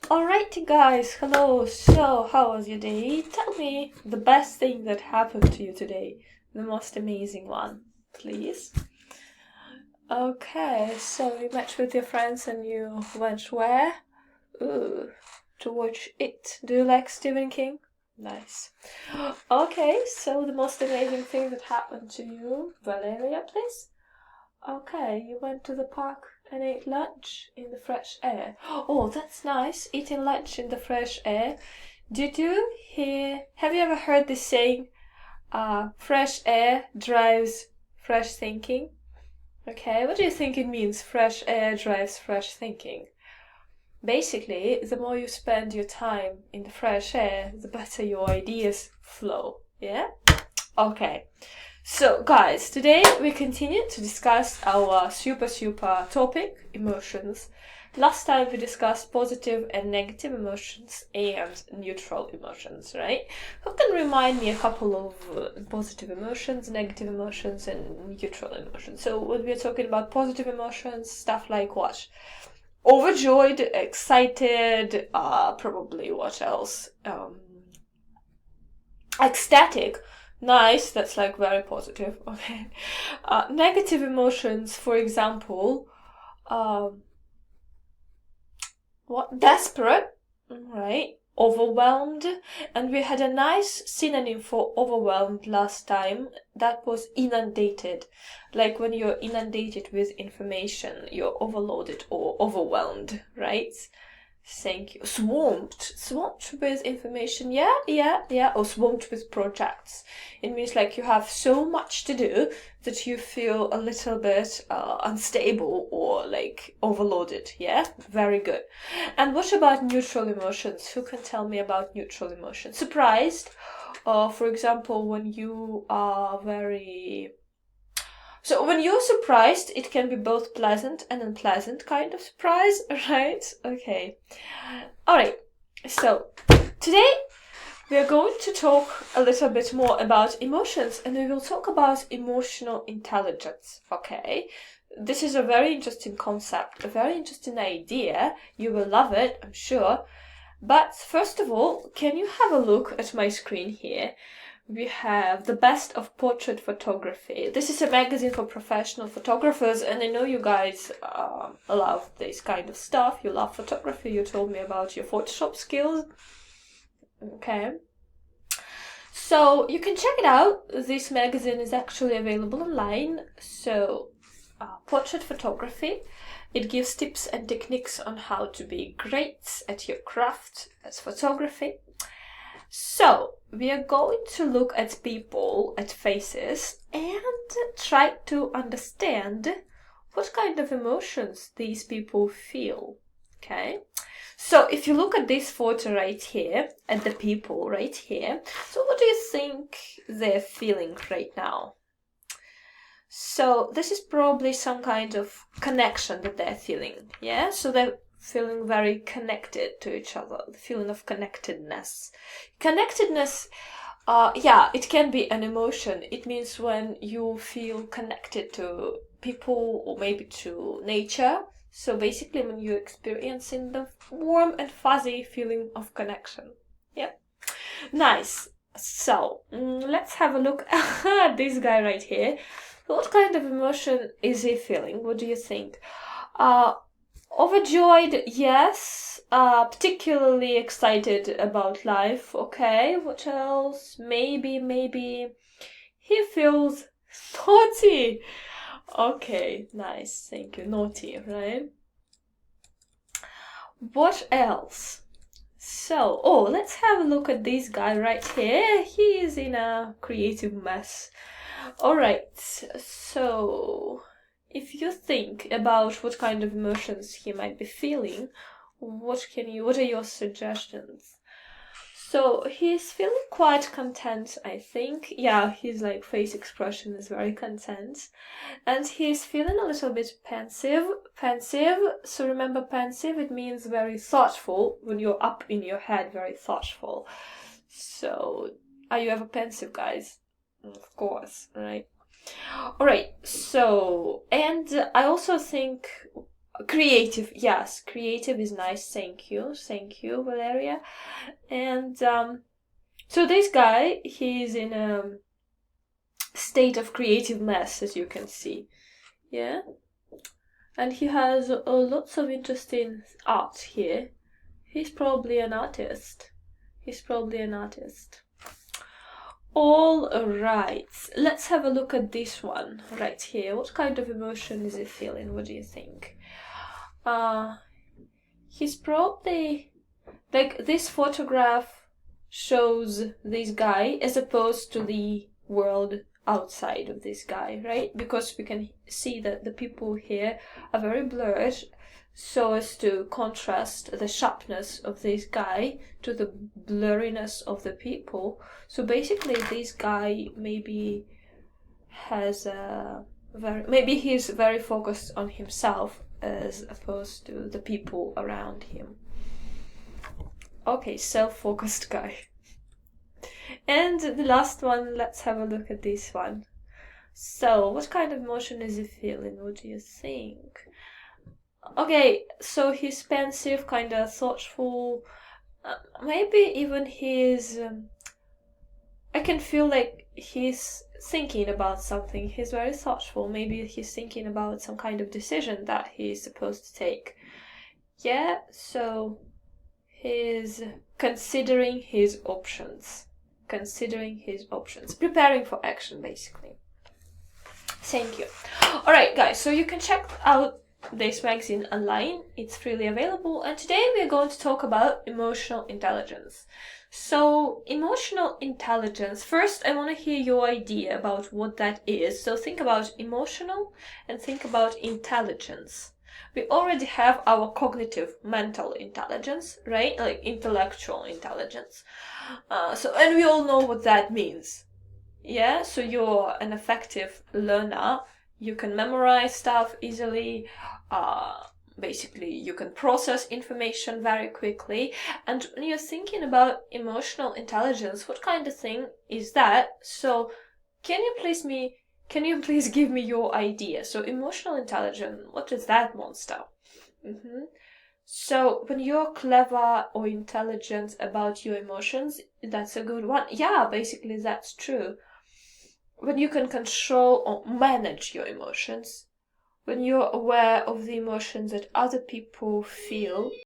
Alrighty, guys, hello. So, how was your day? Tell me the best thing that happened to you today, the most amazing one, please. Okay, so you met with your friends and you went where? Ooh, to watch it. Do you like Stephen King? Nice. Okay, so the most amazing thing that happened to you, Valeria, please? Okay, you went to the park and ate lunch in the fresh air. Oh, that's nice, eating lunch in the fresh air. Did you hear? Have you ever heard this saying, fresh air drives fresh thinking? Okay, what do you think it means, fresh air drives fresh thinking? Basically, the more you spend your time in the fresh air, the better your ideas flow. Yeah? Okay. So, guys, today we continue to discuss our super topic, emotions. Last time we discussed positive and negative emotions and neutral emotions, right? Who can remind me a couple of positive emotions, negative emotions, and neutral emotions? So, when we're talking about positive emotions, stuff like what? Overjoyed, excited, probably what else? Ecstatic. Nice, that's like very positive. Okay. Negative emotions, for example, um, what? Desperate, right? Overwhelmed. And we had a nice synonym for overwhelmed last time. That was inundated. Like when you're inundated with information, you're overloaded or overwhelmed, right? Thank you. Swamped with information. Yeah. Or swamped with projects. It means like you have so much to do that you feel a little bit unstable or like overloaded. Yeah, very good. And what about neutral emotions? Who can tell me about neutral emotions? Surprised, for example, when you are very so when you're surprised, it can be both pleasant and unpleasant kind of surprise, right? Okay. Alright, so today we are going to talk a little bit more about emotions and we will talk about emotional intelligence, okay? This is a very interesting concept, a very interesting idea. You will love it, I'm sure. But first of all, can you have a look at my screen here? We have the best of portrait photography. This is a magazine for professional photographers, and I know you guys love this kind of stuff. You love photography. You told me about your Photoshop skills. Okay. So you can check it out. This magazine is actually available online. So, portrait photography. It gives tips and techniques on how to be great at your craft as photography. So, we are going to look at people, at faces, and try to understand what kind of emotions these people feel. Okay? So, if you look at this photo right here, at the people right here, so what do you think they're feeling right now? So, this is probably some kind of connection that they're feeling, yeah? So, they're feeling very connected to each other, the feeling of connectedness. Connectedness, yeah, it can be an emotion. It means when you feel connected to people or maybe to nature. So basically, when you're experiencing the warm and fuzzy feeling of connection. Yep. Nice. So, let's have a look at this guy right here. What kind of emotion is he feeling? What do you think? Uh, Overjoyed, yes. Particularly excited about life. Okay, what else? Maybe he feels naughty. Okay, nice. Thank you. Naughty, right? What else? So, let's have a look at this guy right here. He is in a creative mess. Alright, so if you think about what kind of emotions he might be feeling, what are your suggestions? So he's feeling quite content, I think. Yeah, his like face expression is very content. And he's feeling a little bit pensive. Pensive. So remember pensive, it means very thoughtful. When you're up in your head, very thoughtful. So are you ever pensive, guys? Of course, right? Alright, so, and I also think Creative, yes, creative is nice. Thank you, Valeria. And so this guy, he's in a state of creative mess, as you can see. Yeah, and he has lots of interesting art here. He's probably an artist. All right, let's have a look at this one right here. What kind of emotion is he feeling? What do you think? He's probably, like, this photograph shows this guy as opposed to the world outside of this guy, right? Because we can see that the people here are very blurred, so as to contrast the sharpness of this guy to the blurriness of the people. So basically this guy maybe has maybe he's very focused on himself as opposed to the people around him. Okay, self-focused guy. And the last one, let's have a look at this one. So, what kind of emotion is he feeling? What do you think? Okay, so he's pensive, kind of thoughtful. Maybe even he's... I can feel like he's thinking about something. He's very thoughtful. Maybe he's thinking about some kind of decision that he's supposed to take. Yeah, so he's considering his options. Preparing for action, basically. Thank you. Alright, guys, so you can check out this magazine online. It's freely available. And today we are going to talk about emotional intelligence. So, emotional intelligence. First, I want to hear your idea about what that is. So, think about emotional and think about intelligence. We already have our cognitive, mental intelligence, right? Like intellectual intelligence. And we all know what that means. Yeah, so you're an effective learner. You can memorize stuff easily. Basically, you can process information very quickly. And when you're thinking about emotional intelligence, what kind of thing is that? So, can you please give me your idea? So, emotional intelligence, what is that, monster? So, when you're clever or intelligent about your emotions, that's a good one. Yeah, basically, that's true. When you can control or manage your emotions, when you're aware of the emotions that other people feel,